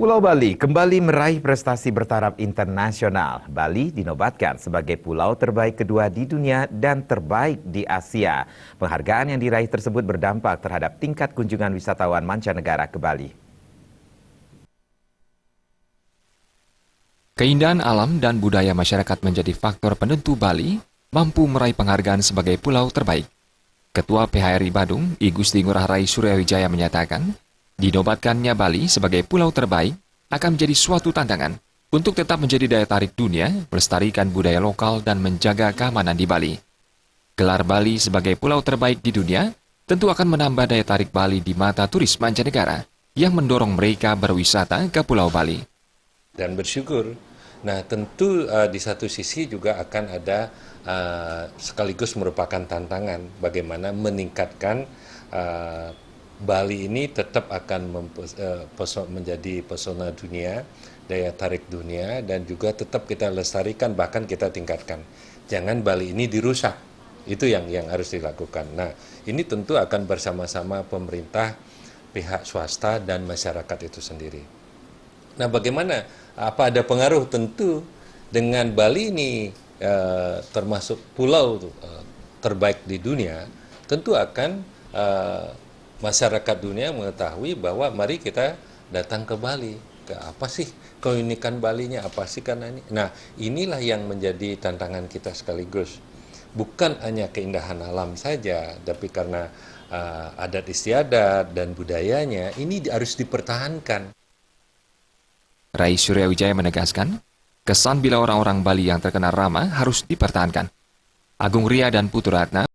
Pulau Bali kembali meraih prestasi bertaraf internasional. Bali dinobatkan sebagai pulau terbaik kedua di dunia dan terbaik di Asia. Penghargaan yang diraih tersebut berdampak terhadap tingkat kunjungan wisatawan mancanegara ke Bali. Keindahan alam dan budaya masyarakat menjadi faktor penentu Bali mampu meraih penghargaan sebagai pulau terbaik. Ketua PHRI Badung, I Gusti Ngurah Rai Suryawijaya menyatakan, dinobatkannya Bali sebagai pulau terbaik akan menjadi suatu tantangan untuk tetap menjadi daya tarik dunia, melestarikan budaya lokal dan menjaga keamanan di Bali. Gelar Bali sebagai pulau terbaik di dunia tentu akan menambah daya tarik Bali di mata turis mancanegara yang mendorong mereka berwisata ke Pulau Bali. Dan bersyukur. Nah, tentu di satu sisi juga akan ada sekaligus merupakan tantangan bagaimana meningkatkan Bali ini tetap akan menjadi pesona dunia, daya tarik dunia, dan juga tetap kita lestarikan, bahkan kita tingkatkan. Jangan Bali ini dirusak, itu yang harus dilakukan. Nah, ini tentu akan bersama-sama pemerintah, pihak swasta, dan masyarakat itu sendiri. Nah, bagaimana? Apa ada pengaruh? Tentu dengan Bali ini termasuk pulau terbaik di dunia, tentu akan masyarakat dunia mengetahui bahwa mari kita datang ke Bali. Ke apa sih keunikan Balinya? Apa sih karena ini? Nah, inilah yang menjadi tantangan kita sekaligus. Bukan hanya keindahan alam saja, tapi karena adat istiadat dan budayanya, ini harus dipertahankan. Rai Suryawijaya menegaskan, kesan bila orang-orang Bali yang terkenal ramah harus dipertahankan. Agung Ria dan Putu Ratna